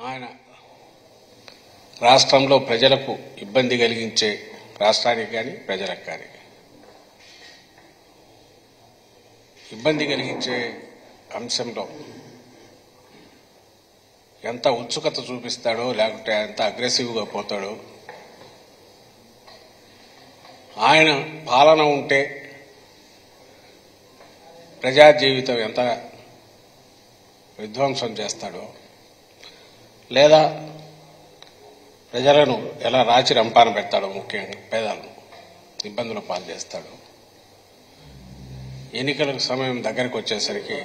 ఆయన రాష్ట్రంలో ప్రజలకు ఇబ్బంది కలిగించే రాష్ట్రానికి కానీ ప్రజలకు కానీ ఇబ్బంది కలిగించే అంశంలో ఎంత ఉత్సుకత చూపిస్తాడో లేకుంటే ఎంత అగ్రెసివ్గా పోతాడో ఆయన పాలన ఉంటే ప్రజా జీవితం ఎంత విధ్వంసం చేస్తాడో లేదా ప్రజలను ఎలా రాచి రంపాన పెడతాడో ముఖ్యంగా పేదలను ఇబ్బందుల పాలు చేస్తాడో ఎన్నికల సమయం దగ్గరకు వచ్చేసరికి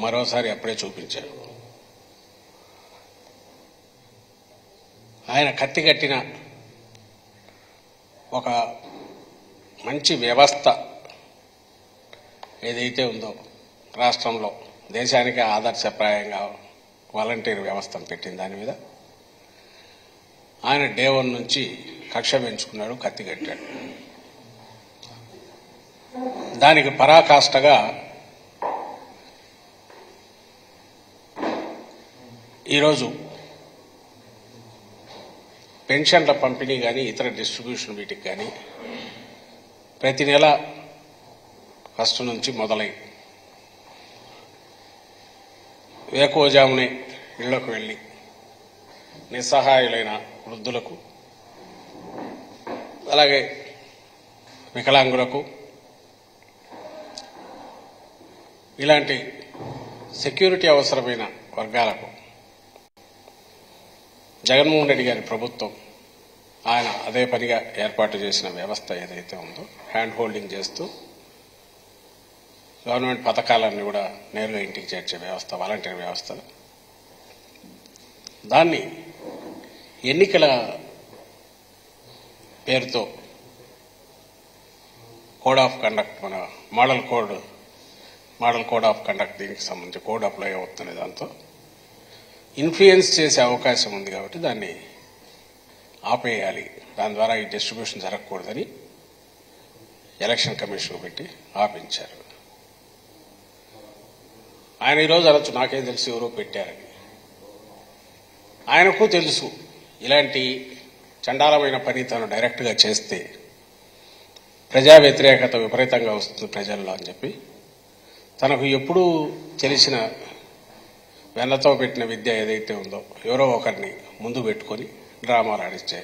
మరోసారి అప్పుడే చూపించారు. ఆయన కత్తి కట్టిన ఒక మంచి వ్యవస్థ ఏదైతే ఉందో రాష్ట్రంలో దేశానికి ఆదర్శప్రాయంగా వాలంటీర్ వ్యవస్థను పెట్టిన దాని మీద ఆయన డే 1 నుంచి కక్ష పెంచుకున్నాడు, కత్తి కట్టాడు. దానికి పరాకాష్ఠగా ఈరోజు పెన్షన్ల పంపిణీ కానీ ఇతర డిస్ట్రిబ్యూషన్ వీటికి కానీ ప్రతి నెల ఫస్ట్ నుంచి మొదలై వేకోజామునే ఇళ్లకు వెళ్ళి నిస్సహాయులైన వృద్ధులకు అలాగే వికలాంగులకు ఇలాంటి సెక్యూరిటీ అవసరమైన వర్గాలకు జగన్మోహన్ రెడ్డి గారి ప్రభుత్వం ఆయన అదే పనిగా ఏర్పాటు చేసిన వ్యవస్థ ఏదైతే ఉందో హ్యాండ్ హోల్డింగ్ చేస్తూ గవర్నమెంట్ పథకాలన్నీ కూడా నేరుగా ఇంటికి చేర్చే వ్యవస్థ వాలంటీర్ వ్యవస్థ దాన్ని ఎన్నికల పేరుతో కోడ్ ఆఫ్ కండక్ట్ మన మోడల్ కోడ్ ఆఫ్ కండక్ట్ దీనికి సంబంధించి కోడ్ అప్లై అవుతున్న దాంతో ఇన్ఫ్లుయెన్స్ చేసే అవకాశం ఉంది కాబట్టి దాన్ని ఆపేయాలి, దాని ద్వారా ఈ డిస్ట్రిబ్యూషన్ జరగకూడదని ఎలక్షన్ కమిషన్ పెట్టి ఆపించారు. ఆయన ఈరోజు అనొచ్చు నాకేం తెలుసు ఎవరో పెట్టారని. ఆయనకు తెలుసు ఇలాంటి చండాలమైన పని తను డైరెక్ట్గా చేస్తే ప్రజా వ్యతిరేకత విపరీతంగా వస్తుంది ప్రజల్లో అని చెప్పి తనకు ఎప్పుడూ తెలిసిన వెన్నతో పెట్టిన విద్య ఏదైతే ఉందో ఎవరో ఒకరిని ముందు పెట్టుకొని డ్రామాలు ఆడిచ్చే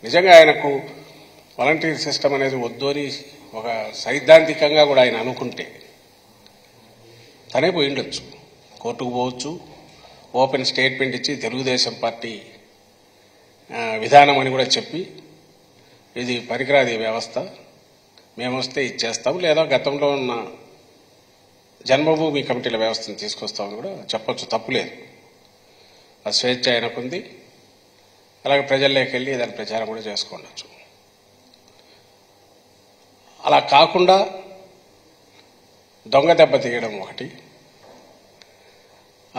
నిజంగా ఆయనకు వాలంటీర్ సిస్టమ్ అనేది వద్దు అని ఒక సైద్ధాంతికంగా కూడా ఆయన అనుకుంటే తనే పోయి ఉండొచ్చు, కోర్టుకు పోవచ్చు, ఓపెన్ స్టేట్మెంట్ ఇచ్చి తెలుగుదేశం పార్టీ విధానం అని కూడా చెప్పి ఇది పనికిరాది వ్యవస్థ, మేము వస్తే ఇచ్చేస్తాం, లేదా గతంలో ఉన్న జన్మభూమి కమిటీల వ్యవస్థను తీసుకొస్తామని కూడా చెప్పొచ్చు, తప్పులేదు. ఆ స్వేచ్ఛ ఆయనకుంది. అలాగే ప్రజల్లోకి వెళ్ళి దాని ప్రచారం కూడా చేసుకోవచ్చు. అలా కాకుండా దొంగ దెబ్బ తీయడం ఒకటి,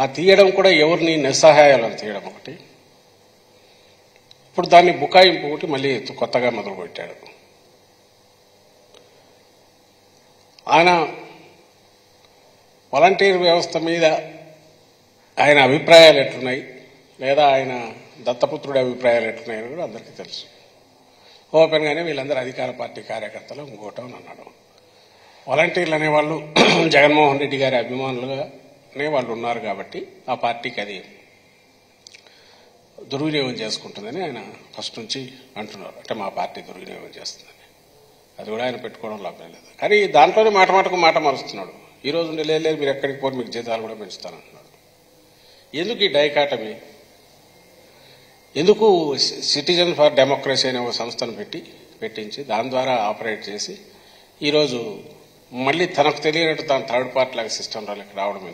ఆ తీయడం కూడా ఎవరిని నిస్సహాయాలను తీయడం ఒకటి, ఇప్పుడు దాన్ని బుకాయింపు ఒకటి మళ్ళీ కొత్తగా మొదలుపెట్టాడు. ఆయన వాలంటీర్ వ్యవస్థ మీద ఆయన అభిప్రాయాలు ఎట్లున్నాయి లేదా ఆయన దత్తపుత్రుడి అభిప్రాయాలు ఎట్లున్నాయని కూడా అందరికీ తెలుసు. ఓపెన్గానే వీళ్ళందరూ అధికార పార్టీ కార్యకర్తలు ఇంకోటం అన్నాడు. వాలంటీర్లు అనేవాళ్ళు జగన్మోహన్ రెడ్డి గారి అభిమానులుగానే వాళ్ళు ఉన్నారు కాబట్టి ఆ పార్టీకి అది దుర్వినియోగం చేసుకుంటుందని ఆయన ఫస్ట్ నుంచి అంటున్నారు. అంటే మా పార్టీ దుర్వినియోగం చేస్తుందని అది కూడా ఆయన పెట్టుకోవడం లాభం లేదు. కానీ దాంట్లోనే మాటకు మాట మారుస్తున్నాడు. ఈ రోజు లేదు మీరు ఎక్కడికి పోరు, మీకు జీతాలు కూడా పెంచుతానంటున్నాడు. ఎందుకు ఈ డైకాటమీ? ఎందుకు సిటిజన్ ఫర్ డెమోక్రసీ అనే ఒక సంస్థను పెట్టించి దాని ద్వారా ఆపరేట్ చేసి ఈరోజు మళ్ళీ తనకు తెలియనట్టు తన థర్డ్ పార్టీ లాగా సిస్టంలోకి రావడం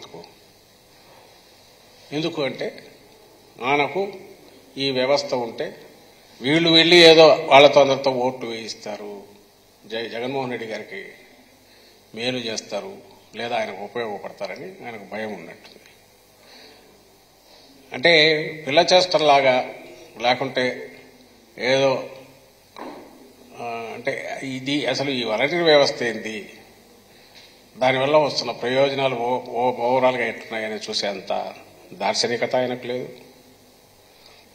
ఎందుకు అంటే ఆయనకు ఈ వ్యవస్థ ఉంటే వీళ్ళు వెళ్ళి ఏదో వాళ్ళతో అందరితో ఓట్లు వేయిస్తారు, జగన్మోహన్ రెడ్డి గారికి మేలు చేస్తారు లేదా ఆయనకు ఉపయోగపడతారని ఆయనకు భయం ఉన్నట్టుంది. అంటే పిల్ల చేష్టలాగా లేకుంటే ఏదో అంటే ఇది అసలు ఈ వాలంటీర్ వ్యవస్థ ఏంది, దానివల్ల వస్తున్న ప్రయోజనాలు ఓవరాల్గా ఎట్లున్నాయని చూసేంత దార్శనికత ఆయనకు లేదు.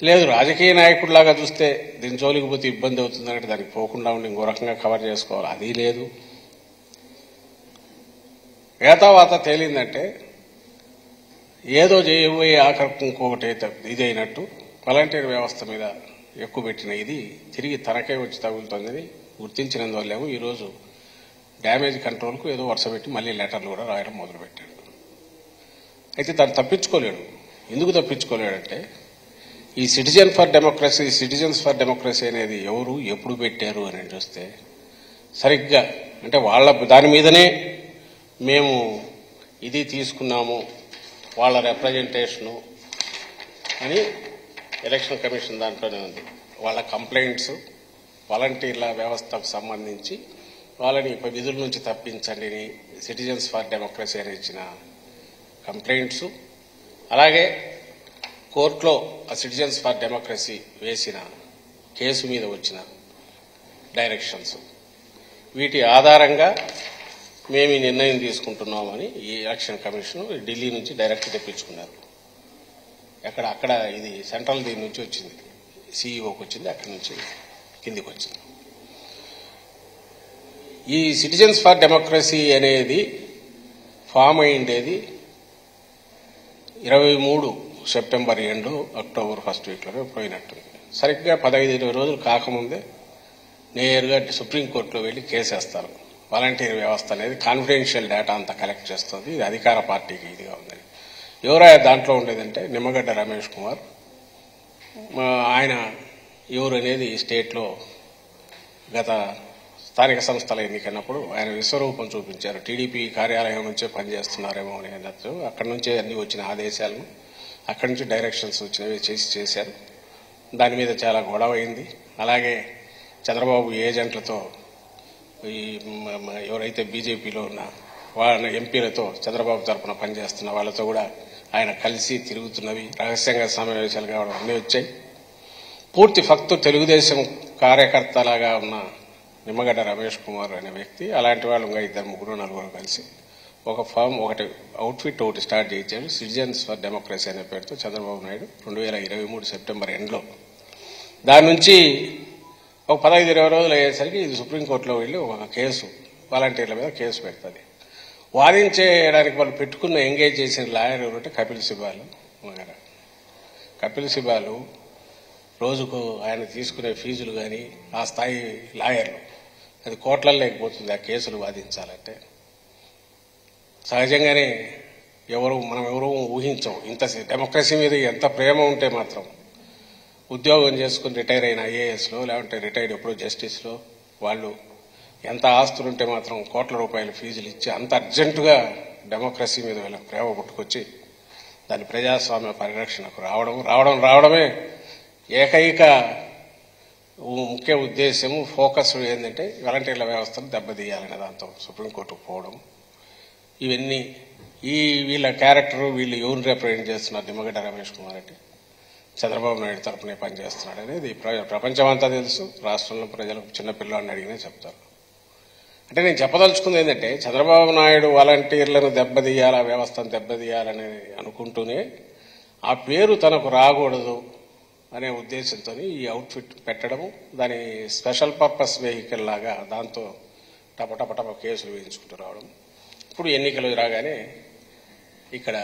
లేదు రాజకీయ నాయకుడిలాగా చూస్తే దీని జోలికి పోతే ఇబ్బంది అవుతుందంటే దానికి పోకుండా ఉండి ఇంకో రకంగా కవర్ చేసుకోవాలి, అది లేదు. ఏతావాత తేలిందంటే ఏదో చేయబోయే ఆఖరికి ఇంకొకటి ఇదైనట్టు వాలంటీర్ వ్యవస్థ మీద ఎక్కువ పెట్టిన ఇది తిరిగి తనకే వచ్చి తగులుతుందని గుర్తించినందువల్లేమో ఈరోజు డ్యామేజ్ కంట్రోల్కు ఏదో వరుస పెట్టి మళ్ళీ లెటర్లు కూడా రాయడం మొదలుపెట్టాడు. అయితే దాన్ని తప్పించుకోలేడు. ఎందుకు తప్పించుకోలేడంటే ఈ సిటిజన్స్ ఫర్ డెమోక్రసీ అనేది ఎవరు ఎప్పుడు పెట్టారు అని చూస్తే సరిగ్గా అంటే వాళ్ళ దాని మీదనే మేము ఇది తీసుకున్నాము వాళ్ళ రిప్రజెంటేషను అని ఎలక్షన్ కమిషన్ దాంట్లోనే ఉంది. వాళ్ళ కంప్లైంట్స్ వాలంటీర్ల వ్యవస్థకు సంబంధించి వాళ్ళని విధుల నుంచి తప్పించండి సిటిజన్స్ ఫర్ డెమోక్రసీ అని ఇచ్చిన కంప్లైంట్స్, అలాగే కోర్టులో ఆ సిటిజన్స్ ఫర్ డెమోక్రసీ వేసిన కేసు మీద వచ్చిన డైరెక్షన్స్, వీటి ఆధారంగా మేము ఈ నిర్ణయం తీసుకుంటున్నామని ఈ ఎలక్షన్ కమిషన్ ఢిల్లీ నుంచి డైరెక్ట్ తెప్పించుకున్నారు. అక్కడ ఇది సెంట్రల్ దీని నుంచి వచ్చింది, సీఈఓకి వచ్చింది, అక్కడి నుంచి కిందికి వచ్చింది. ఈ సిటిజన్స్ ఫర్ డెమోక్రసీ అనేది ఫామ్ అయిండేది 23 సెప్టెంబర్ ఎండ్ అక్టోబర్ ఫస్ట్ వీక్లోనే పోయినట్టుంది. సరిగ్గా 15-20 రోజులు కాకముందే నేరుగా సుప్రీంకోర్టులో వెళ్లి కేసేస్తారు. వాలంటీర్ వ్యవస్థ అనేది కాన్ఫిడెన్షియల్ డేటా అంతా కలెక్ట్ చేస్తుంది, ఇది అధికార పార్టీకి ఇదిగా ఉందని. ఎవరో దాంట్లో ఉండేదంటే నిమ్మగడ్డ రమేష్ కుమార్. ఆయన ఎవరు అనేది స్టేట్లో గత స్థానిక సంస్థల ఎన్నికైనప్పుడు ఆయన విశ్వరూపం చూపించారు. టీడీపీ కార్యాలయం నుంచే పనిచేస్తున్నారేమో అని అన్నట్టు అక్కడి నుంచే అన్ని వచ్చిన ఆదేశాలను అక్కడి నుంచి డైరెక్షన్స్ వచ్చినవి చేశారు. దాని మీద చాలా గొడవ అయింది. అలాగే చంద్రబాబు ఏజెంట్లతో ఈ ఎవరైతే బీజేపీలో ఉన్న వాళ్ళ ఎంపీలతో చంద్రబాబు తరఫున పనిచేస్తున్న వాళ్ళతో కూడా ఆయన కలిసి తిరుగుతున్నవి, రహస్యంగా సమావేశాలు కావడం అన్నీ వచ్చాయి. పూర్తి ఫక్తు తెలుగుదేశం కార్యకర్తలాగా ఉన్న నిమ్మగడ్డ రమేష్ కుమార్ అనే వ్యక్తి అలాంటి వాళ్ళు ఇంకా 2-3-4 కలిసి ఒక ఫామ్ ఒకటి స్టార్ట్ చేయించాడు. సిటిజన్స్ ఫర్ డెమోక్రసీ అనే పేరుతో చంద్రబాబు నాయుడు 2023 సెప్టెంబర్ ఎండ్లో. దాని నుంచి ఒక 15-20 రోజులు అయ్యేసరికి ఇది సుప్రీంకోర్టులో వెళ్ళి ఒక కేసు వాలంటీర్ల మీద కేసు పెడుతుంది. వాదించేయడానికి వాళ్ళు పెట్టుకున్న ఎంగేజ్ చేసిన లాయర్ ఎవరంటే కపిల్ సిబాలు. కపిల్ సిబాలు రోజుకు ఆయన తీసుకునే ఫీజులు కానీ ఆ స్థాయి లాయర్లు అది కోట్లలో లేకపోతుంది ఆ కేసులు వాదించాలంటే. సహజంగానే మనం ఎవరూ ఊహించం ఇంత డెమోక్రసీ మీద ఎంత ప్రేమ ఉంటే మాత్రం ఉద్యోగం చేసుకుని రిటైర్ అయిన ఐఏఎస్లో లేకుంటే రిటైర్డ్ ఎప్పుడో జస్టిస్లో వాళ్ళు ఎంత ఆస్తులుంటే మాత్రం కోట్ల రూపాయల ఫీజులు ఇచ్చి అంత అర్జెంటుగా డెమోక్రసీ మీద వీళ్ళకి ప్రేమ పుట్టుకొచ్చి దాని ప్రజాస్వామ్య పరిరక్షణకు రావడమే ఏకైక ముఖ్య ఉద్దేశము, ఫోకస్ ఏంటంటే వాలంటీర్ల వ్యవస్థను దెబ్బతీయాలనే దాంతో సుప్రీంకోర్టుకు పోవడం. ఇవన్నీ వీళ్ళ క్యారెక్టర్, వీళ్ళు ఎవరిని రిప్రజెంట్ చేస్తున్నారు నిమ్మగడ్డ రమేష్ కుమార్ అంటే చంద్రబాబు నాయుడు తరఫునే పనిచేస్తున్నాడు అనేది ప్రపంచమంతా తెలుసు. రాష్ట్రంలో ప్రజలకు చిన్నపిల్లవాడిని అడిగినా చెప్తారు. అంటే నేను చెప్పదలుచుకుంది ఏంటంటే చంద్రబాబు నాయుడు వాలంటీర్లను దెబ్బతీయాలి, ఆ వ్యవస్థను దెబ్బతీయాలని అనుకుంటూనే ఆ పేరు తనకు రాకూడదు అనే ఉద్దేశంతో ఈ అవుట్ఫిట్ పెట్టడము, దాని స్పెషల్ పర్పస్ వెహికల్ లాగా దాంతో టపటపటప కేసులు వేయించుకుంటూ రావడం. ఇప్పుడు ఎన్నికలు రాగానే ఇక్కడ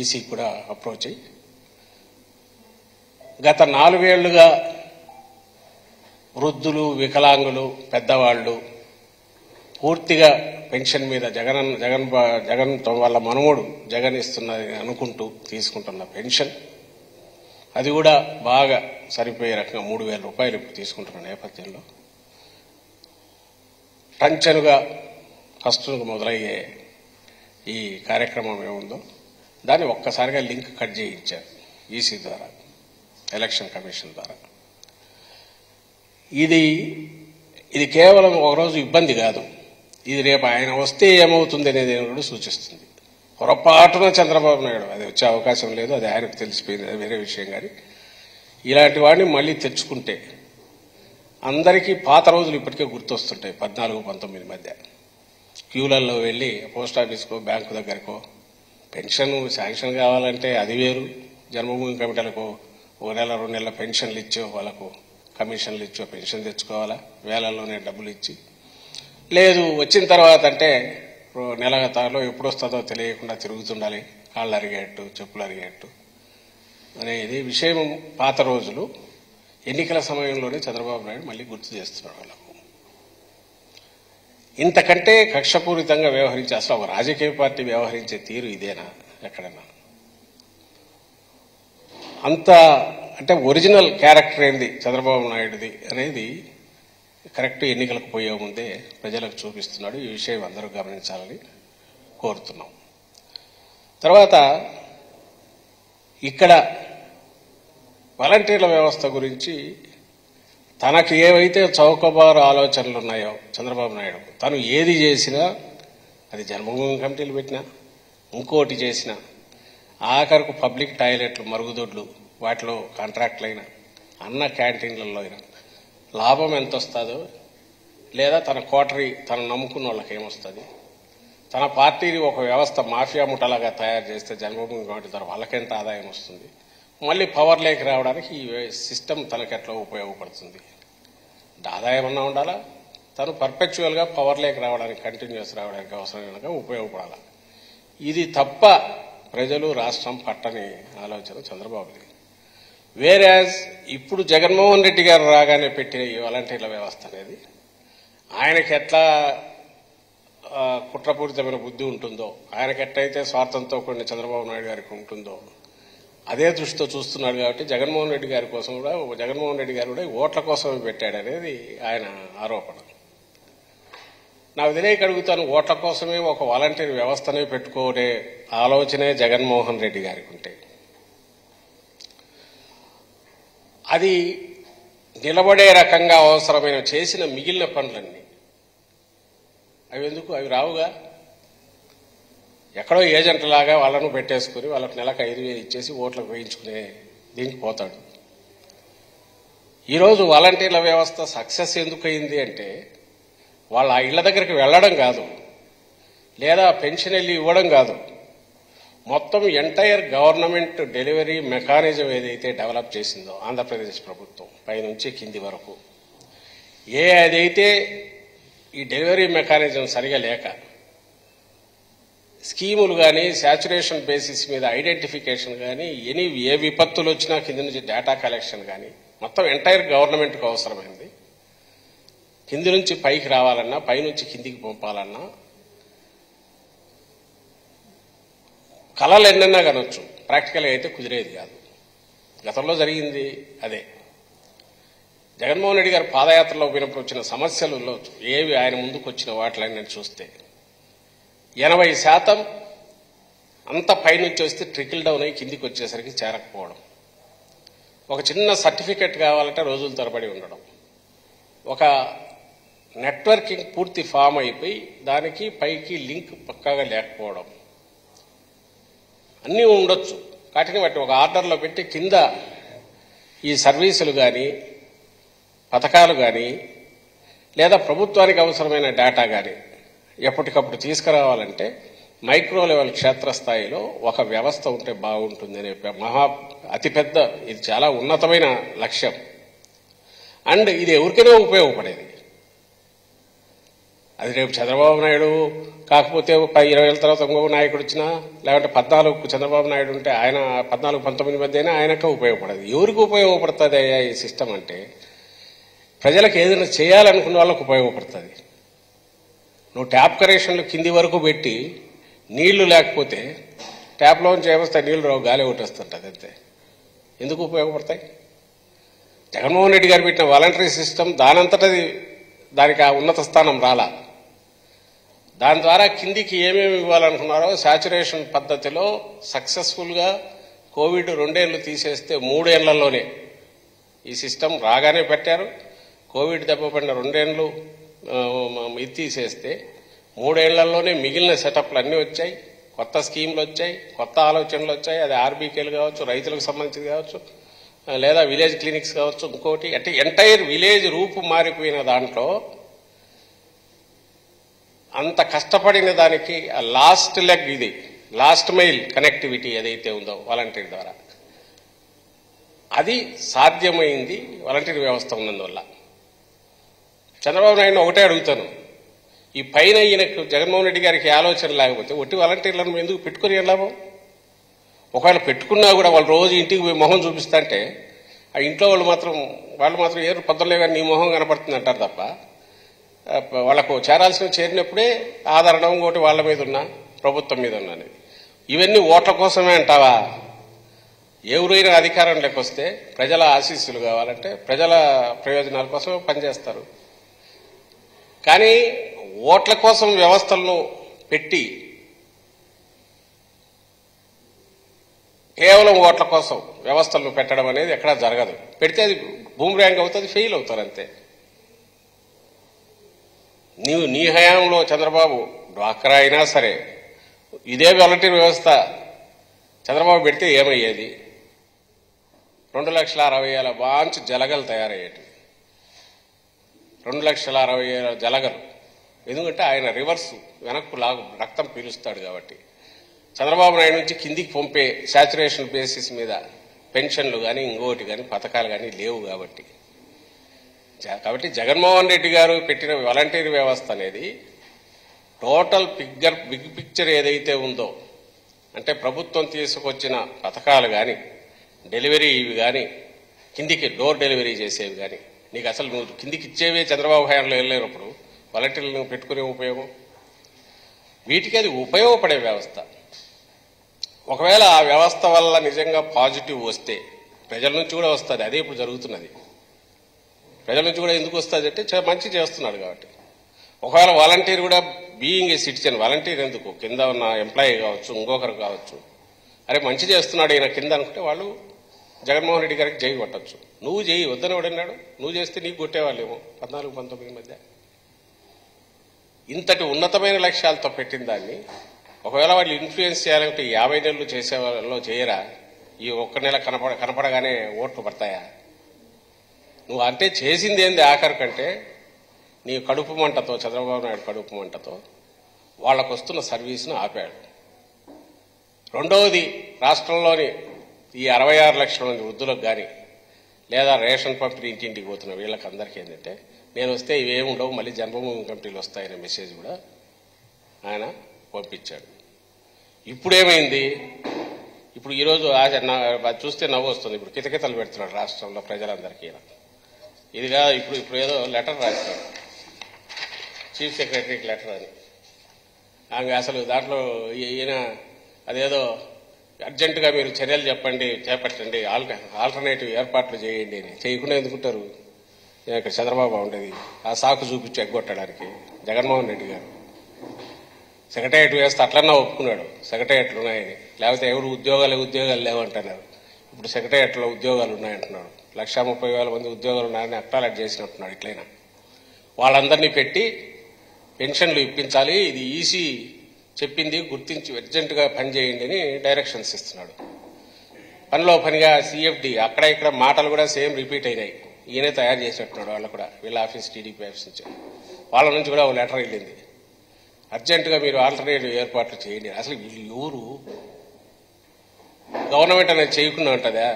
ఈసీ కూడా అప్రోచ్ అయ్యి గత 4 ఏళ్లుగా వృద్ధులు, వికలాంగులు, పెద్దవాళ్లు పూర్తిగా పెన్షన్ మీద జగన్ వాళ్ళ మనవడు జగన్ ఇస్తున్నది అనుకుంటూ తీసుకుంటున్న పెన్షన్ అది కూడా బాగా సరిపోయే రకంగా 3,000 రూపాయలు ఇప్పుడు తీసుకుంటున్న నేపథ్యంలో టంచనుగా ఫస్ట్ మొదలయ్యే ఈ కార్యక్రమం ఏముందో దాన్ని ఒక్కసారిగా లింక్ కట్ చేయించారు ఈసీ ద్వారా, ఎలక్షన్ కమిషన్ ద్వారా. ఇది కేవలం ఒకరోజు ఇబ్బంది కాదు, ఇది రేపు ఆయన వస్తే ఏమవుతుంది అనేది కూడా సూచిస్తుంది. పొరపాటున చంద్రబాబు నాయుడు అది వచ్చే అవకాశం లేదు, అది ఆయనకు తెలిసిపోయింది, అది వేరే విషయం. కానీ ఇలాంటి వాడిని మళ్ళీ తెచ్చుకుంటే అందరికీ పాత రోజులు ఇప్పటికే గుర్తొస్తుంటాయి. 14-19 మధ్య క్యూలలో వెళ్ళి పోస్ట్ ఆఫీస్కో బ్యాంకు దగ్గరకో పెన్షన్ శాంక్షన్ కావాలంటే అది వేరు. జన్మభూమి కమిటీలకు 1 నెల 2 నెలల పెన్షన్లు ఇచ్చో వాళ్ళకు కమిషన్లు ఇచ్చో పెన్షన్ తెచ్చుకోవాలా, వేలల్లోనే డబ్బులు ఇచ్చి. లేదు వచ్చిన తర్వాత అంటే నెల తాలో ఎప్పుడు వస్తుందో తెలియకుండా తిరుగుతుండాలి, కాళ్ళు అరిగేట్టు చెప్పులు అరిగేట్టు అనేది విషయం. పాత రోజులు ఎన్నికల సమయంలోనే చంద్రబాబు నాయుడు మళ్ళీ గుర్తు చేస్తున్నాడు వాళ్ళకు. ఇంతకంటే కక్షపూరితంగా వ్యవహరించే అసలు ఒక రాజకీయ పార్టీ వ్యవహరించే తీరు ఇదేనా ఎక్కడన్నా? అంత అంటే ఒరిజినల్ క్యారెక్టర్ ఏంది చంద్రబాబు నాయుడుది అనేది కరెక్ట్ ఎన్నికలకు పోయే ముందే ప్రజలకు చూపిస్తున్నాడు. ఈ విషయం అందరూ గమనించాలని కోరుతున్నాం. తర్వాత ఇక్కడ వాలంటీర్ల వ్యవస్థ గురించి తనకు ఏవైతే చౌకబారు ఆలోచనలు ఉన్నాయో చంద్రబాబు నాయుడు, తను ఏది చేసినా అది జన్మభూమి కమిటీలు పెట్టినా ఇంకోటి చేసినా ఆఖరకు పబ్లిక్ టాయిలెట్లు మరుగుదొడ్లు వాటిలో కాంట్రాక్టులైనా అన్న క్యాంటీన్లలో అయినా లాభం ఎంత వస్తుందో, లేదా తన కోటరీ తను నమ్ముకున్న వాళ్ళకి ఏమొస్తుంది, తన పార్టీని ఒక వ్యవస్థ మాఫియా ముఠలాగా తయారు చేస్తే జన్మభూమి కమిటీ ద్వారా వాళ్ళకెంత ఆదాయం వస్తుంది, మళ్ళీ పవర్ లేక రావడానికి ఈ సిస్టమ్ తనకెట్లా ఉపయోగపడుతుంది. ఆదాయం అన్నా ఉండాలా, తను పర్పెక్చువల్గా పవర్ లేక రావడానికి కంటిన్యూస్ రావడానికి అవసరమైనగా ఉపయోగపడాలి. ఇది తప్ప ప్రజలు రాష్ట్రం పట్టని ఆలోచన చంద్రబాబుది. వేరేజ్ ఇప్పుడు జగన్మోహన్ రెడ్డి గారు రాగానే పెట్టిన ఈ వాలంటీర్ల వ్యవస్థ అనేది ఆయనకి ఎట్లా కుట్రపూరితమైన బుద్ధి ఉంటుందో, ఆయనకి ఎట్లయితే స్వార్థంతో కూడిన చంద్రబాబు నాయుడు గారికి ఉంటుందో అదే దృష్టితో చూస్తున్నాడు. కాబట్టి జగన్మోహన్ రెడ్డి గారి కోసం కూడా జగన్మోహన్ రెడ్డి గారు కూడా ఓట్ల కోసమే పెట్టాడనేది ఆయన ఆరోపణ. నాకు తెలియక అడుగుతాను, ఓట్ల కోసమే ఒక వాలంటీర్ వ్యవస్థనే పెట్టుకోనే ఆలోచనే జగన్మోహన్ రెడ్డి గారికి ఉంటే అది నిలబడే రకంగా అవసరమైన చేసిన మిగిలిన పనులన్నీ అవి ఎందుకు, అవి రావుగా. ఎక్కడో ఏజెంట్ లాగా వాళ్ళను పెట్టేసుకుని వాళ్ళకు నెలకు 5,000 ఇచ్చేసి ఓట్లకు వేయించుకునే దీనికి పోతాడు. ఈరోజు వాలంటీర్ల వ్యవస్థ సక్సెస్ ఎందుకు అయింది అంటే వాళ్ళ ఇళ్ల దగ్గరికి వెళ్ళడం కాదు, లేదా పెన్షన్ వెళ్ళి ఇవ్వడం కాదు, మొత్తం ఎంటైర్ గవర్నమెంట్ డెలివరీ మెకానిజం ఏదైతే డెవలప్ చేసిందో ఆంధ్రప్రదేశ్ ప్రభుత్వం పైనుంచి కింది వరకు, అదైతే ఈ డెలివరీ మెకానిజం సరిగా లేక స్కీములు కానీ శాచురేషన్ బేసిస్ మీద ఐడెంటిఫికేషన్ కానీ ఏ విపత్తులు వచ్చినా కింది నుంచి డేటా కలెక్షన్ కానీ మొత్తం ఎంటైర్ గవర్నమెంట్కు అవసరమైంది. కింది నుంచి పైకి రావాలన్నా పైనుంచి కిందికి పంపాలన్నా కళలు ఎన్నన్నా కనొచ్చు, ప్రాక్టికల్గా అయితే కుదిరేది కాదు. గతంలో జరిగింది అదే. జగన్మోహన్ రెడ్డి గారు పాదయాత్రలో పోయినప్పుడు వచ్చిన సమస్యలలో ఏవి ఆయన ముందుకు వచ్చిన వాటిని చూస్తే 80% అంత పైనుంచి వస్తే ట్రికిల్ డౌన్ అయ్యి కిందికి వచ్చేసరికి చేరకపోవడం, ఒక చిన్న సర్టిఫికెట్ కావాలంటే రోజుల తరబడి ఉండడం, ఒక నెట్వర్కింగ్ పూర్తి ఫామ్ అయిపోయి దానికి పైకి లింక్ పక్కాగా లేకపోవడం, అన్నీ ఉండొచ్చు. వాటిని బట్టి ఒక ఆర్డర్లో పెట్టి కింద ఈ సర్వీసులు కానీ పథకాలు కానీ లేదా ప్రభుత్వానికి అవసరమైన డేటా కానీ ఎప్పటికప్పుడు తీసుకురావాలంటే మైక్రో లెవెల్ క్షేత్రస్థాయిలో ఒక వ్యవస్థ ఉంటే బాగుంటుందనే అతిపెద్ద, ఇది చాలా ఉన్నతమైన లక్ష్యం. అండ్ ఇది ఎవరికైనా ఉపయోగపడేది. అది రేపు చంద్రబాబు నాయుడు కాకపోతే 20 ఏళ్ళ తర్వాత ఇంకో నాయకుడు వచ్చినా, లేదంటే 14 చంద్రబాబు నాయుడు ఉంటే ఆయన 14-19 మధ్య అయినా ఆయనకే ఉపయోగపడదు. ఎవరికి ఉపయోగపడుతుంది అయ్యా ఈ సిస్టమ్ అంటే ప్రజలకు ఏదైనా చేయాలనుకున్న వాళ్ళకు ఉపయోగపడుతుంది. నువ్వు ట్యాప్ కనెక్షన్లు కింది వరకు పెట్టి నీళ్లు లేకపోతే ట్యాప్లోంచి ఏమొస్తాయి, నీళ్లు రావు, గాలి ఒకటేస్తుంటుంది అంతే. ఎందుకు ఉపయోగపడతాయి? జగన్మోహన్ రెడ్డి గారు పెట్టిన వాలంటరీ సిస్టమ్ దానంతటది దానికి ఆ ఉన్నత స్థానం రాలా. దాని ద్వారా కిందికి ఏమేమి ఇవ్వాలనుకున్నారో శాచురేషన్ పద్ధతిలో సక్సెస్ఫుల్గా కోవిడ్ 2 ఏళ్లు తీసేస్తే 3 ఏళ్లలోనే ఈ సిస్టమ్ రాగానే పెట్టారు. కోవిడ్ దెబ్బపడిన 2 ఏళ్లు ఇది తీసేస్తే 3 ఏళ్లలోనే మిగిలిన సెటప్లు అన్నీ వచ్చాయి, కొత్త స్కీమ్లు వచ్చాయి, కొత్త ఆలోచనలు వచ్చాయి. అది ఆర్బీకేలు కావచ్చు, రైతులకు సంబంధించి కావచ్చు, లేదా విలేజ్ క్లినిక్స్ కావచ్చు, ఇంకోటి అంటే ఎంటైర్ విలేజ్ రూపు మారిపోయిన దాంట్లో అంత కష్టపడిన దానికి లాస్ట్ లెగ్ ఇది లాస్ట్ మైల్ కనెక్టివిటీ ఏదైతే ఉందో వాలంటీర్ ద్వారా అది సాధ్యమైంది వాలంటీర్ వ్యవస్థ ఉన్నందువల్ల. చంద్రబాబు నాయుడు ఒకటే అడుగుతాను, ఈ పైన ఈయనకు జగన్మోహన్ రెడ్డి గారికి ఆలోచన లేకపోతే ఒట్టి వాలంటీర్లను ఎందుకు పెట్టుకుని వెళ్ళాము? ఒకవేళ పెట్టుకున్నా కూడా వాళ్ళు రోజు ఇంటికి పోయి మొహం చూపిస్తుంటే ఆ ఇంట్లో వాళ్ళు మాత్రం ఏరు పొద్దులే కానీ నీ మొహం కనపడుతుంది అంటారు తప్ప వాళ్ళకు చేరినప్పుడే ఆదరణ ఇంకోటి వాళ్ళ మీద ఉన్నా ప్రభుత్వం మీద ఉన్నది. ఇవన్నీ ఓట్ల కోసమే అంటావా? ఎవరైనా అధికారం లేకొస్తే ప్రజల ఆశీస్సులు కావాలంటే ప్రజల ప్రయోజనాల కోసం పనిచేస్తారు. కానీ ఓట్ల కోసం వ్యవస్థలను పెట్టి కేవలం ఓట్ల కోసం వ్యవస్థలను పెట్టడం అనేది ఎక్కడా జరగదు. పెడితే అది బూమ్రాంగ్ అవుతుంది, ఫెయిల్ అవుతారు అంతే. నీ హయాంలో చంద్రబాబు డ్వాక్రా అయినా సరే ఇదే వాలంటీర్ వ్యవస్థ చంద్రబాబు పెడితే ఏమయ్యేది? 2,60,000 బాంచ్ జలగలు తయారయ్యేటి. 2,60,000 జలగలు. ఎందుకంటే ఆయన రివర్స్ వెనక్కు రక్తం పీలుస్తాడు కాబట్టి. చంద్రబాబు నాయుడు నుంచి కిందికి పంపే శాచురేషన్ బేసిస్ మీద పెన్షన్లు కానీ ఇంకోటి కానీ పథకాలు కానీ లేవు కాబట్టి జగన్మోహన్ రెడ్డి గారు పెట్టిన వాలంటీర్ వ్యవస్థ అనేది టోటల్ బిగ్ పిక్చర్ ఏదైతే ఉందో, అంటే ప్రభుత్వం తీసుకొచ్చిన పథకాలు కానీ డెలివరీ ఇవి కానీ కిందికి డోర్ డెలివరీ చేసేవి కానీ నీకు అసలు నువ్వు కిందికి ఇచ్చేవే చంద్రబాబు హయాంలో వెళ్ళలేనప్పుడు వాలంటీర్లను పెట్టుకునే ఉపయోగం? వీటికి అది ఉపయోగపడే వ్యవస్థ. ఒకవేళ ఆ వ్యవస్థ వల్ల నిజంగా పాజిటివ్ వస్తే ప్రజల నుంచి కూడా వస్తుంది. అదే ఇప్పుడు జరుగుతున్నది. ప్రజల నుంచి కూడా ఎందుకు వస్తుంది అంటే మంచి చేస్తున్నాడు కాబట్టి. ఒకవేళ వాలంటీర్ కూడా బీయింగ్ ఏ సిటిజన్, వాలంటీర్ ఎందుకు కింద ఉన్న ఎంప్లాయీ కావచ్చు ఇంకొకరు కావచ్చు, అరే మంచి చేస్తున్నాడు ఈయన కింద అనుకుంటే వాళ్ళు జగన్మోహన్ రెడ్డి గారికి జై కొట్టచ్చు. నువ్వు చేయి వద్దని ఎవడన్నాడు? నువ్వు చేస్తే నీకు కొట్టేవాళ్ళేమో 14-19 మధ్య. ఇంతటి ఉన్నతమైన లక్ష్యాలతో పెట్టిన దాన్ని ఒకవేళ వాళ్ళు ఇన్ఫ్లుయెన్స్ చేయాలంటే 50 నెలలు చేసే వాళ్ళలో చేయరా? ఈ ఒక్క నెల కనపడగానే ఓట్లు పడతాయా? నువ్వు అంటే చేసింది ఏంది ఆఖరి కంటే నీ కడుపు మంటతో, చంద్రబాబు నాయుడు కడుపు మంటతో వాళ్లకు వస్తున్న సర్వీసును ఆపాడు. రెండవది, రాష్ట్రంలోని ఈ 66 లక్షల మంది వృద్ధులకు కానీ లేదా రేషన్ పంపిణీ ఇంటింటికి పోతున్న వీళ్ళకి అందరికీ ఏంటంటే నేను వస్తే ఇవేమి ఉండవు, మళ్ళీ జన్మభూమి కమిటీలు వస్తాయనే మెసేజ్ కూడా ఆయన పంపించాడు. ఇప్పుడేమైంది? ఇప్పుడు ఈరోజు చూస్తే నవ్వు వస్తుంది. ఇప్పుడు కితకితలు పెడుతున్నాడు రాష్ట్రంలో ప్రజలందరికీ. ఇదిగా ఇప్పుడు ఏదో లెటర్ రాస్తాడు, చీఫ్ సెక్రటరీకి లెటర్ అని. అసలు దాంట్లో ఈయన అదేదో అర్జెంటుగా మీరు చర్యలు చేపట్టండి, ఆల్టర్నేటివ్ ఏర్పాట్లు చేయండి అని. చేయకుండా ఎందుకుంటారు? ఇక్కడ చంద్రబాబు ఉండేది ఆ సాకు చూపించి ఎగ్గొట్టడానికి. జగన్మోహన్ రెడ్డి గారు సెక్రటేరియట్ వేస్తే అట్లన్నా ఒప్పుకున్నాడు సెక్రటేరియట్లు ఉన్నాయని. లేకపోతే ఎవరు ఉద్యోగాలు లేవంటున్నారు. ఇప్పుడు సెక్రటేరియట్లో ఉద్యోగాలు ఉన్నాయంటున్నాడు. 1,30,000 మంది ఉద్యోగాలు ఉన్నాయని అక్టాలెట్ చేసినట్టున్నాడు. ఇట్లయినా వాళ్ళందరినీ పెట్టి పెన్షన్లు ఇప్పించాలి, ఇది ఈసీ చెప్పింది గుర్తించి అర్జెంటుగా పనిచేయండి అని డైరెక్షన్స్ ఇస్తున్నాడు. పనిలో పనిగా సిఎఫ్డి అక్కడ ఇక్కడ మాటలు కూడా సేమ్ రిపీట్ అయినాయి. ఈయనే తయారు చేసినట్టున్నాడు. వాళ్ళు కూడా వీళ్ళ ఆఫీస్ టీడీపీ ఆఫీస్ నుంచి వాళ్ళ నుంచి కూడా ఒక లెటర్ వెళ్ళింది, అర్జెంటుగా మీరు ఆల్టర్నేటివ్ ఏర్పాట్లు చేయండి. అసలు వీళ్ళు ఎవరు? గవర్నమెంట్ అనేది చేయకుండా ఉంటుందా?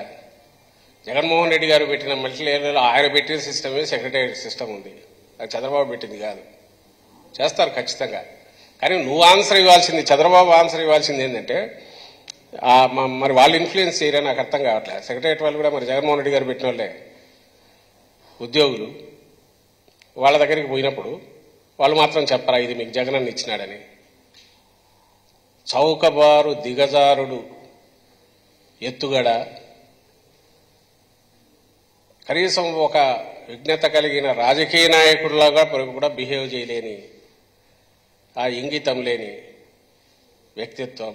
జగన్మోహన్ రెడ్డి గారు పెట్టిన మల్టీలేయర్లో ఆయన పెట్టిన సిస్టమే సెక్రటేరియట్ సిస్టమ్ ఉంది. అది చంద్రబాబు పెట్టింది కాదు. చేస్తారు ఖచ్చితంగా. కానీ నువ్వు ఆన్సర్ ఇవ్వాల్సింది, చంద్రబాబు ఆన్సర్ ఇవ్వాల్సింది ఏంటంటే మరి వాళ్ళు ఇన్ఫ్లుయెన్స్ చేయరా? నాకు అర్థం కావట్లేదు. సెక్రటేరియట్ వాళ్ళు కూడా మరి జగన్మోహన్ రెడ్డి గారు పెట్టిన వాళ్ళే ఉద్యోగులు. వాళ్ళ దగ్గరికి పోయినప్పుడు వాళ్ళు మాత్రం చెప్పరా ఇది మీకు జగనన్న ఇచ్చినాడని? చౌకబారు దిగజారుడు ఎత్తుగడ, కనీసం ఒక విజ్ఞత కలిగిన రాజకీయ నాయకుడిలాగా కూడా బిహేవ్ చేయలేని, ఆ ఇంగితం లేని వ్యక్తిత్వం.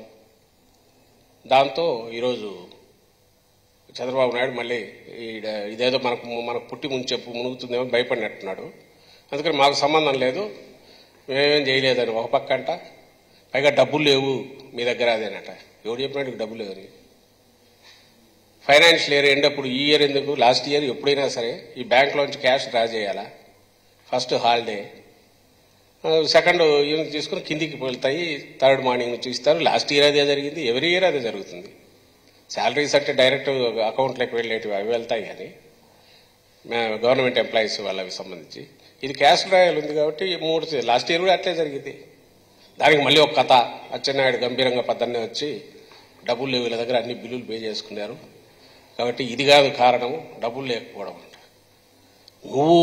దాంతో ఈరోజు చంద్రబాబు నాయుడు మళ్ళీ ఇదేదో మనకు పుట్టి మునుగుతుందేమో భయపడినట్టున్నాడు. అందుకని మాకు సంబంధం లేదు, మేమేం చేయలేదని ఒక పక్క అంట. పైగా డబ్బులు లేవు మీ దగ్గర అదేనట. ఎవడు చెప్పినట్టు డబ్బులు లేవని? ఫైనాన్షియల్ ఇయర్ ఎండ్ అప్పుడు ఈ ఇయర్ ఎందుకు? లాస్ట్ ఇయర్ ఎప్పుడైనా సరే ఈ బ్యాంకులోంచి క్యాష్ డ్రా చేయాలా? ఫస్ట్ హాలిడే సెకండ్ యూనిట్ తీసుకుని కిందికి వెళ్తాయి, థర్డ్ మార్నింగ్ నుంచి ఇస్తారు. లాస్ట్ ఇయర్ అదే జరిగింది, ఎవ్రీ ఇయర్ అదే జరుగుతుంది. శాలరీస్ అంటే డైరెక్ట్ అకౌంట్లోకి వెళ్ళేటివి అవి వెళ్తాయి, కానీ గవర్నమెంట్ ఎంప్లాయీస్ వాళ్ళకి సంబంధించి ఇది క్యాష్ రాయల్ ఉంది కాబట్టి లాస్ట్ ఇయర్ కూడా అట్లే జరిగింది. దానికి మళ్ళీ ఒక కథ, అచ్చెన్నాయుడు గంభీరంగా పద్దన్నే వచ్చి డబ్బులు లేవు వీళ్ళ దగ్గర, అన్ని బిల్లులు పే చేసుకున్నారు కాబట్టి ఇది కాదు కారణం, డబ్బులు లేకపోవడం అంట. నువ్వు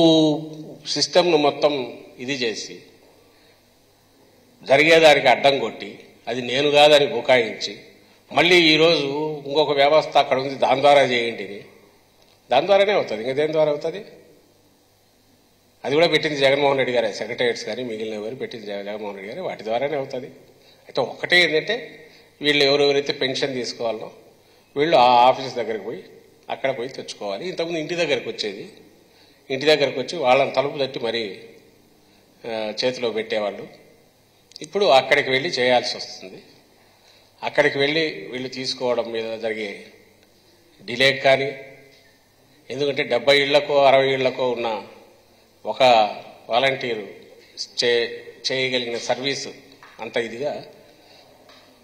సిస్టమ్ను మొత్తం ఇది చేసి జరిగేదానికి అడ్డం కొట్టి అది నేను కాదని బుకాయించి మళ్ళీ ఈరోజు ఇంకొక వ్యవస్థ అక్కడ ఉంది దాని ద్వారా చేయండి, దాని ద్వారానే అవుతుంది. ఇంకా దేని ద్వారా అవుతుంది? అది కూడా పెట్టింది జగన్మోహన్ రెడ్డి గారే, సెక్రటరియట్స్ కానీ మిగిలిన ఎవరు పెట్టింది జగన్మోహన్ రెడ్డి గారే, వాటి ద్వారానే అవుతుంది. అయితే ఒకటే ఏంటంటే వీళ్ళు ఎవరెవరైతే పెన్షన్ తీసుకోవాలో వీళ్ళు ఆ ఆఫీస్ దగ్గరికి పోయి అక్కడ పోయి తెచ్చుకోవాలి. ఇంతకుముందు ఇంటి దగ్గరకు వచ్చేది, ఇంటి దగ్గరకు వచ్చి వాళ్ళని తలుపు తట్టి మరీ చేతిలో పెట్టేవాళ్ళు. ఇప్పుడు అక్కడికి వెళ్ళి చేయాల్సి వస్తుంది. అక్కడికి వెళ్ళి వీళ్ళు తీసుకోవడం మీద జరిగే డిలే కానీ, ఎందుకంటే 70 ఇళ్లకో 60 ఇళ్లకో ఉన్న ఒక వాలంటీరు చేయగలిగిన సర్వీసు అంత ఇదిగా,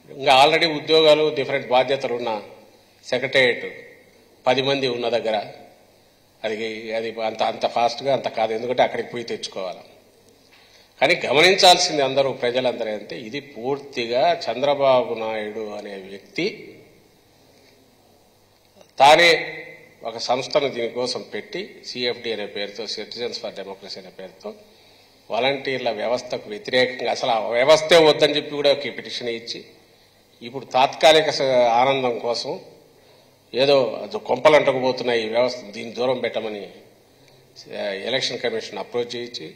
ఇంకా ఆల్రెడీ ఉద్యోగాలు డిఫరెంట్ బాధ్యతలు ఉన్న సెక్రటేరియట్ 10 మంది ఉన్న దగ్గర అది అంత ఫాస్ట్గా అంత కాదు, ఎందుకంటే అక్కడికి పోయి తెచ్చుకోవాలి. కానీ గమనించాల్సింది అందరూ ప్రజలందరూ అంటే ఇది పూర్తిగా చంద్రబాబు నాయుడు అనే వ్యక్తి తానే ఒక సంస్థను దీనికోసం పెట్టి సిఎఫ్డి అనే పేరుతో, సిటిజన్స్ ఫర్ డెమోక్రసీ అనే పేరుతో వాలంటీర్ల వ్యవస్థకు వ్యతిరేకంగా అసలు ఆ వ్యవస్థే వద్దని చెప్పి కూడా ఒక పిటిషన్ ఇచ్చి ఇప్పుడు తాత్కాలిక ఆనందం కోసం ఏదో కొంపలు అంటకపోతున్న ఈ వ్యవస్థ దీన్ని దూరం పెట్టమని ఎలక్షన్ కమిషన్ అప్రోచ్ చేయించి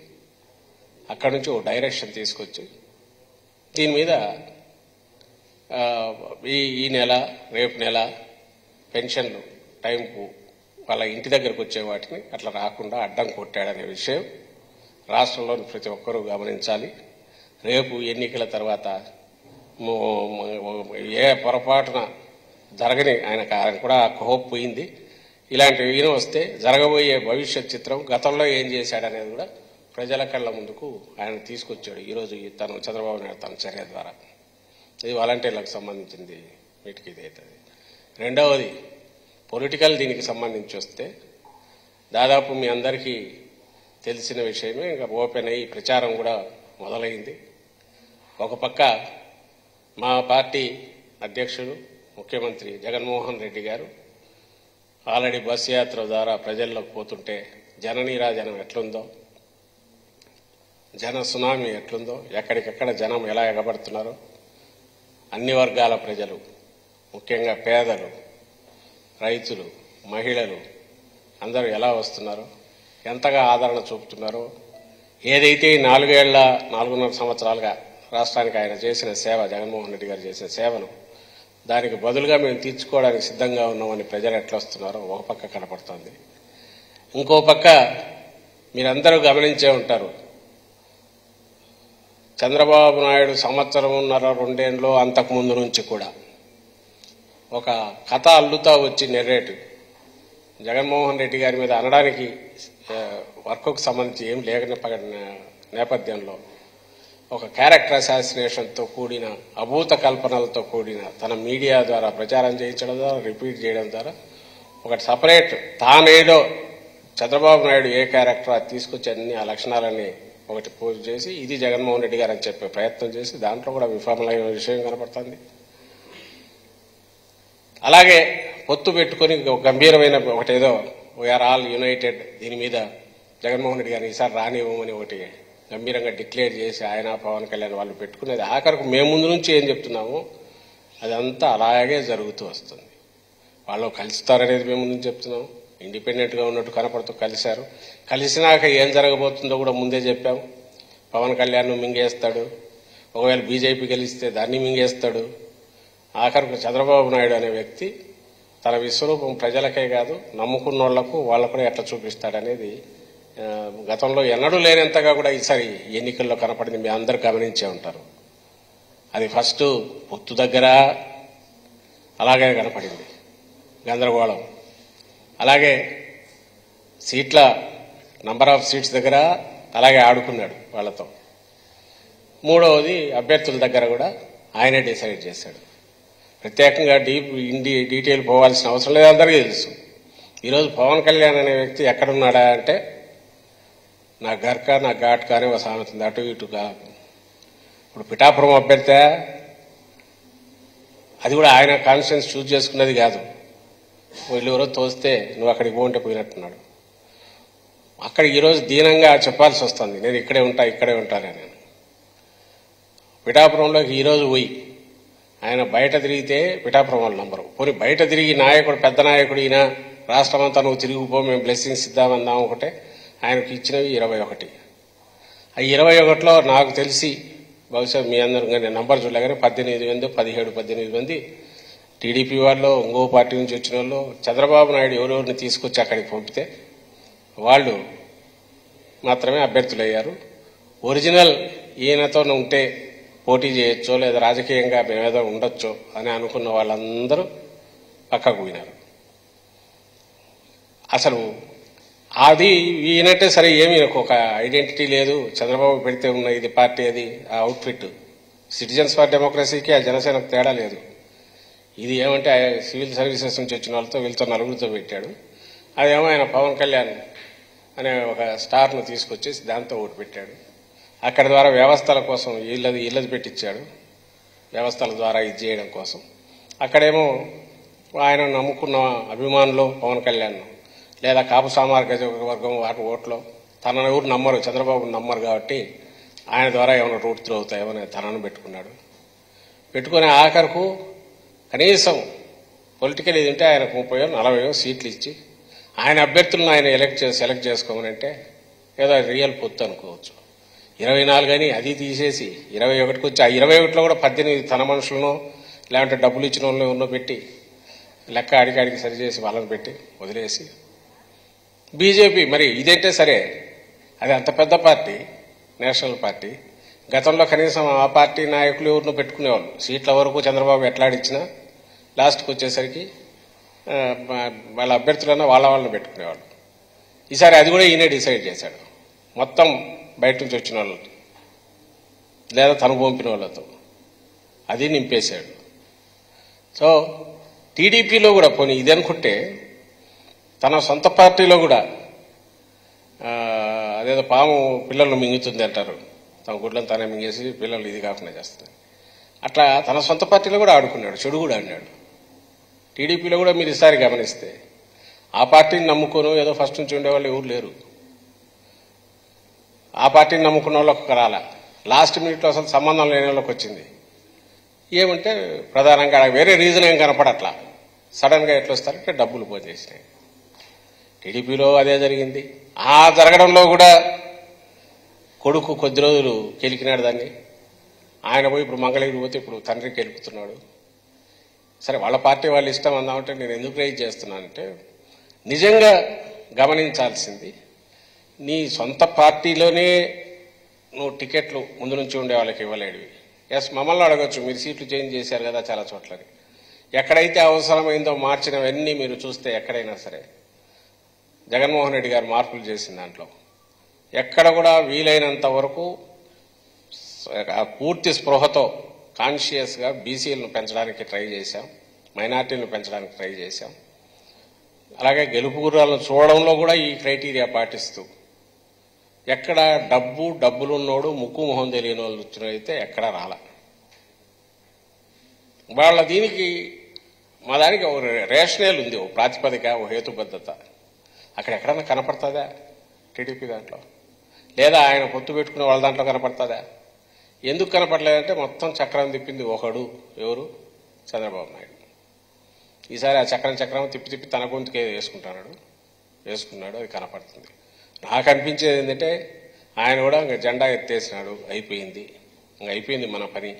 అక్కడి నుంచి ఒక డైరెక్షన్ తీసుకొచ్చి దీని మీద ఈ నెల రేపు నెల పెన్షన్లు టైంకు వాళ్ళ ఇంటి దగ్గరకు వచ్చే వాటిని అట్లా రాకుండా అడ్డం కొట్టాడనే విషయం రాష్ట్రంలోని ప్రతి ఒక్కరూ గమనించాలి. రేపు ఎన్నికల తర్వాత ఏ పొరపాటున జరగని ఆయన కూడా హోప్ పోయింది. ఇలాంటివి ఈయన వస్తే జరగబోయే భవిష్యత్ చిత్రం గతంలో ఏం చేశాడనేది కూడా ప్రజల కళ్ళ ముందుకు ఆయన తీసుకొచ్చాడు ఈరోజు తను చంద్రబాబు నాయుడు తన చర్య ద్వారా. ఇది వాలంటీర్లకు సంబంధించింది వీటికి ఇదవుతుంది. రెండవది పొలిటికల్ దీనికి సంబంధించి వస్తే దాదాపు మీ అందరికీ తెలిసిన విషయమే, ఇంకా ఓపెన్ అయ్యి ప్రచారం కూడా మొదలైంది. ఒక పక్క మా పార్టీ అధ్యక్షుడు ముఖ్యమంత్రి జగన్మోహన్ రెడ్డి గారు ఆల్రెడీ బస్సు యాత్ర ద్వారా ప్రజల్లోకి పోతుంటే జననీరాజనం ఎట్లుందో, జన సునామీ ఎట్లుందో, ఎక్కడికెక్కడ జనం ఎలా ఎగబడుతున్నారో, అన్ని వర్గాల ప్రజలు ముఖ్యంగా పేదలు, రైతులు, మహిళలు అందరూ ఎలా వస్తున్నారో, ఎంతగా ఆదరణ చూపుతున్నారో, ఏదైతే 4.5 సంవత్సరాలుగా రాష్ట్రానికి ఆయన చేసిన సేవ, జగన్మోహన్ రెడ్డి గారు చేసిన సేవను దానికి బదులుగా మేము తీర్చుకోవడానికి సిద్ధంగా ఉన్నామని ప్రజలు ఎట్లా వస్తున్నారో ఒక పక్క కనపడుతుంది. ఇంకో పక్క మీరందరూ గమనించే ఉంటారు, చంద్రబాబు నాయుడు 1.5 సంవత్సరం 2 అంతకుముందు నుంచి కూడా ఒక కథ అల్లుతా వచ్చి నెరేటివ్ జగన్మోహన్ రెడ్డి గారి మీద అనడానికి వర్క్కు సంబంధించి ఏం లేని నేపథ్యంలో ఒక క్యారెక్టర్ అసాసినేషన్తో కూడిన అభూత కల్పనలతో కూడిన తన మీడియా ద్వారా ప్రచారం చేయించడం ద్వారా, రిపీట్ చేయడం ద్వారా ఒక సపరేట్ తానేదో చంద్రబాబు నాయుడు ఏ క్యారెక్టర్ అది తీసుకొచ్చి అన్ని ఆ లక్షణాలన్నీ ఒకటి పోస్ట్ చేసి ఇది జగన్మోహన్ రెడ్డి గారు అని చెప్పే ప్రయత్నం చేసి దాంట్లో కూడా విఫలమైన విషయం కనపడుతుంది. అలాగే పొత్తు పెట్టుకుని గంభీరమైన ఒకటేదో వీఆర్ ఆల్ యునైటెడ్, దీని మీద జగన్మోహన్ రెడ్డి గారిని ఈసారి రానివ్వమని ఒకటి గంభీరంగా డిక్లేర్ చేసి ఆయన పవన్ కళ్యాణ్ వాళ్ళు పెట్టుకునేది ఆఖరికి మేము ముందు నుంచి ఏం చెప్తున్నామో అదంతా అలాగే జరుగుతూ వస్తుంది. వాళ్ళు కలుస్తారనేది మేము ముందు చెప్తున్నాం, ఇండిపెండెంట్గా ఉన్నట్టు కనపడుతూ కలిశారు. కలిసినాక ఏం జరగబోతుందో కూడా ముందే చెప్పాం. పవన్ కళ్యాణ్ మింగేస్తాడు, ఒకవేళ బీజేపీ గెలిస్తే దాన్ని మింగేస్తాడు. ఆఖరికి చంద్రబాబు నాయుడు అనే వ్యక్తి తన విశ్వరూపం ప్రజలకే కాదు నమ్ముకున్న వాళ్లకు వాళ్ళకు కూడా ఎట్లా చూపిస్తాడనేది గతంలో ఎన్నడూ లేనంతగా కూడా ఈసారి ఎన్నికల్లో కనపడింది. మీ అందరూ గమనించే ఉంటారు. అది ఫస్ట్ పొత్తు దగ్గర అలాగే కనపడింది గందరగోళం, అలాగే సీట్ల నంబర్ ఆఫ్ సీట్స్ దగ్గర అలాగే ఆడుకున్నాడు వాళ్ళతో. మూడవది అభ్యర్థుల దగ్గర కూడా ఆయనే డిసైడ్ చేశాడు. ప్రత్యేకంగా డీటెయిల్ పోవాల్సిన అవసరం లేదు, అందరికీ తెలుసు. ఈరోజు పవన్ కళ్యాణ్ అనే వ్యక్తి ఎక్కడున్నాడా అంటే నా గర్క నా ఘాట్కా అనే ఒక సామెత ఉంది, అటు ఇటుగా. ఇప్పుడు పిఠాపురం అభ్యర్థి అది కూడా ఆయన కాన్స్టిట్యూన్స్ చూజ్ చేసుకున్నది కాదు, వీళ్ళు ఎవరో తోస్తే నువ్వు అక్కడికి పోంటే పోయినట్టున్నాడు. అక్కడ ఈరోజు దీనంగా చెప్పాల్సి వస్తుంది, నేను ఇక్కడే ఉంటానని. నేను పిఠాపురంలోకి ఈరోజు పోయి ఆయన బయట తిరిగితే పిఠాపురం వాళ్ళు నంబరు. పోనీ బయట తిరిగి నాయకుడు పెద్ద నాయకుడు ఈయన రాష్ట్రం అంతా నువ్వు తిరిగిపో మేము బ్లెస్సింగ్స్ ఇద్దామందాం ఒకటే, ఆయనకి ఇచ్చినవి 21. ఆ 21లో నాకు తెలిసి బహుశా మీ అందరూ నేను నంబర్ చూడలే కానీ 17 మంది టీడీపీ వాళ్ళు, ఇంకో పార్టీ నుంచి వచ్చిన వాళ్ళు, చంద్రబాబు నాయుడు ఎవరెవరిని తీసుకొచ్చి అక్కడికి పంపితే వాళ్ళు మాత్రమే అభ్యర్థులయ్యారు. ఒరిజినల్ ఈయనతో ఉంటే పోటీ చేయొచ్చో లేదా రాజకీయంగా మేమేదో ఉండొచ్చో అని అనుకున్న వాళ్ళందరూ పక్కకు పోయినారు. అసలు అది ఈయనంటే సరే ఏమీ ఒక ఐడెంటిటీ లేదు, చంద్రబాబు పెడితే ఉన్న ఇది పార్టీ, అది ఆ అవుట్ఫిట్. సిటిజన్స్ ఫర్ డెమోక్రసీకి ఆ జనసేనకు తేడా లేదు. ఇది ఏమంటే సివిల్ సర్వీసెస్ నుంచి వచ్చిన వాళ్ళతో వీళ్ళతో నలుగురితో పెట్టాడు. అదేమో ఆయన పవన్ కళ్యాణ్ అనే ఒక స్టార్ను తీసుకొచ్చేసి దాంతో ఓటు పెట్టాడు. అక్కడి ద్వారా వ్యవస్థల కోసం ఇళ్ళది పెట్టించాడు, వ్యవస్థల ద్వారా ఇది చేయడం కోసం. అక్కడేమో ఆయన నమ్ముకున్న అభిమానులు పవన్ కళ్యాణ్ లేదా కాపు సామాజిక వర్గం వాటి ఓట్లో తనను ఎవరు నమ్మరు, చంద్రబాబు నమ్మరు కాబట్టి ఆయన ద్వారా ఏమైనా రూట్ త్రూ అవుతాయో అని తనను పెట్టుకున్నాడు. పెట్టుకునే ఆఖరుకు కనీసం పొలిటికల్ ఇది ఉంటే ఆయనకు 30-40 సీట్లు ఇచ్చి ఆయన అభ్యర్థులను ఆయన సెలెక్ట్ చేసుకోమనంటే ఏదో రియల్ పొత్తు అనుకోవచ్చు. 24 అని అది తీసేసి 21కి వచ్చి ఆ 21లో కూడా 18 తన మనుషులను లేదంటే డబ్బులు ఇచ్చిన వాళ్ళని ఉన్నో పెట్టి లెక్క అడిగాడికి సరిచేసి వాళ్ళని పెట్టి వదిలేసి బీజేపీ మరి ఇదంటే సరే అది అంత పెద్ద పార్టీ, నేషనల్ పార్టీ. గతంలో కనీసం ఆ పార్టీ నాయకులు ఎవరినో పెట్టుకునేవాళ్ళు. సీట్ల వరకు చంద్రబాబు ఎట్లాడిచ్చినా లాస్ట్కి వచ్చేసరికి వాళ్ళ అభ్యర్థులన్నా వాళ్ళని పెట్టుకునేవాళ్ళు. ఈసారి అది కూడా ఈయనే డిసైడ్ చేశాడు, మొత్తం బయట నుంచి వచ్చిన వాళ్ళతో లేదా తను పంపిన వాళ్ళతో అది నింపేశాడు. సో టీడీపీలో కూడా పోనీ ఇది అనుకుంటే తన సొంత పార్టీలో కూడా అదేదో పాము పిల్లలను మింగుతుంది అంటారు, తన గుడ్లను తానే మింగేసి పిల్లలు ఇది కాకుండా చేస్తుంది. అట్లా తన సొంత పార్టీలో కూడా ఆడుకున్నాడు, చెడు కూడా ఆడినాడు. టీడీపీలో కూడా మీరు ఈసారి గమనిస్తే ఆ పార్టీని నమ్ముకోను ఏదో ఫస్ట్ నుంచి ఉండేవాళ్ళు ఎవరు లేరు. ఆ పార్టీని నమ్ముకున్న వాళ్ళకి రాలా, లాస్ట్ మినిట్లో అసలు సంబంధం లేని వాళ్ళకి వచ్చింది. ఏమంటే ప్రధానంగా వేరే రీజన్ ఏం కనపడట్లా, సడన్గా ఎట్లా వస్తారంటే డబ్బులు పోజేసినాయి. టీడీపీలో అదే జరిగింది. ఆ జరగడంలో కూడా కొడుకు కొద్ది రోజులు కెలికినాడు దాన్ని. ఆయన పోయి ఇప్పుడు మంగళగిరి పోతే ఇప్పుడు తండ్రికి కెలుపుతున్నాడు. సరే వాళ్ళ పార్టీ వాళ్ళు ఇష్టం అందామంటే నేను ఎందుకు రైజ్ చేస్తున్నానంటే నిజంగా గమనించాల్సింది నీ సొంత పార్టీలోనే నువ్వు టికెట్లు ముందు నుంచి ఉండే వాళ్ళకి ఇవ్వలేడివి. ఎస్ మమ్మల్ని అడగచ్చు, మీరు సీట్లు చేంజ్ చేశారు కదా చాలా చోట్లని. ఎక్కడైతే అవసరమైందో మార్చినవన్నీ మీరు చూస్తే ఎక్కడైనా సరే జగన్మోహన్ రెడ్డి గారు మార్పులు చేసిన దాంట్లో ఎక్కడ కూడా వీలైనంత వరకు పూర్తి స్పృహతో కాన్షియస్గా బీసీలను పెంచడానికి ట్రై చేశాం, మైనార్టీలను పెంచడానికి ట్రై చేశాం. అలాగే గెలుపు గుర్రాలను చూడడంలో కూడా ఈ క్రైటీరియా పాటిస్తూ ఎక్కడ డబ్బులున్నోడు ముక్కు మొహం తెలియని వాళ్ళు వచ్చినైతే ఎక్కడా రాల. వాళ్ళ దీనికి మా దానికి ఒక రేషనల్ ఉంది, ఓ ప్రాతిపదిక, ఓ హేతుబద్ధత. అక్కడ ఎక్కడన్నా కనపడుతుందా టీడీపీ దాంట్లో? లేదా ఆయన పొత్తు పెట్టుకునే వాళ్ళ దాంట్లో కనపడుతుందా? ఎందుకు కనపడలేదంటే మొత్తం చక్రం తిప్పింది ఒకడు, ఎవరు? చంద్రబాబు నాయుడు. ఈసారి ఆ చక్రం తిప్పి తన గొంతుకే వేసుకున్నాడు, అది కనపడుతుంది. నాకు అనిపించేది ఏంటంటే ఆయన కూడా ఇంకా జెండా ఎత్తేసినాడు, అయిపోయింది మన పని.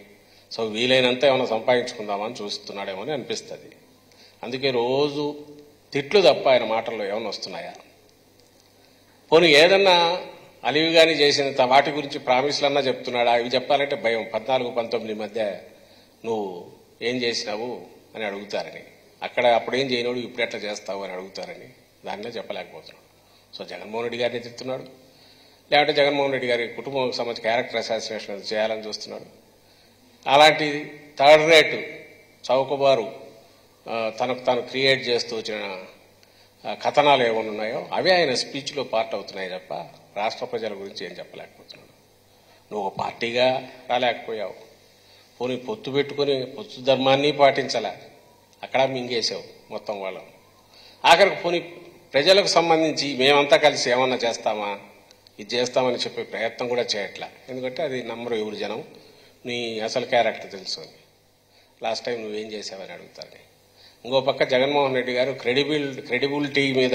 సో వీలైనంత ఏమైనా సంపాదించుకుందామని చూస్తున్నాడేమో అని అనిపిస్తుంది. అందుకే రోజు తిట్లు తప్ప ఆయన మాటల్లో ఏమైనా వస్తున్నాయా? పోనీ ఏదన్నా అలివిగాని చేసిన వాటి గురించి ప్రామిస్లన్నా చెప్తున్నాడా? ఇవి చెప్పాలంటే భయం. 14-19 మధ్య నువ్వు ఏం చేసినావు అని అడుగుతారని, అక్కడ అప్పుడేం చేయనోడు ఇప్పుడు ఎట్లా చేస్తావు అని అడుగుతారని దానిలో చెప్పలేకపోతున్నాడు. సో జగన్మోహన్ రెడ్డి గారిని తిడుతున్నాడు, లేదంటే జగన్మోహన్ రెడ్డి గారి కుటుంబం సంబంధించి క్యారెక్టర్ అసాసినేషన్ చేయాలని చూస్తున్నాడు. అలాంటి థర్డ్ రేట్ చౌకబారు తనకు తాను క్రియేట్ చేస్తూ వచ్చిన కథనాలు ఏమైనా ఉన్నాయో అవే ఆయన స్పీచ్లో పార్ట్ అవుతున్నాయి తప్ప రాష్ట్ర ప్రజల గురించి ఏం చెప్పలేకపోతున్నాడు. నువ్వు ఒక పార్టీగా రాలేకపోయావు, పోనీ పొత్తు పెట్టుకుని పొత్తు ధర్మాన్ని పాటించలే, అక్కడ మింగేసావు మొత్తం వాళ్ళం. ఆఖరికి పోనీ ప్రజలకు సంబంధించి మేమంతా కలిసి ఏమన్నా చేస్తామా, ఇది చేస్తామని చెప్పే ప్రయత్నం కూడా చేయట్లా. ఎందుకంటే అది నమ్మరు ఎవరు జనం, నీ అసలు క్యారెక్టర్ తెలుసు అని. లాస్ట్ టైం నువ్వేం చేసావని అడుగుతారని. ఇంకో పక్క జగన్మోహన్ రెడ్డి గారు క్రెడిబిలిటీ మీద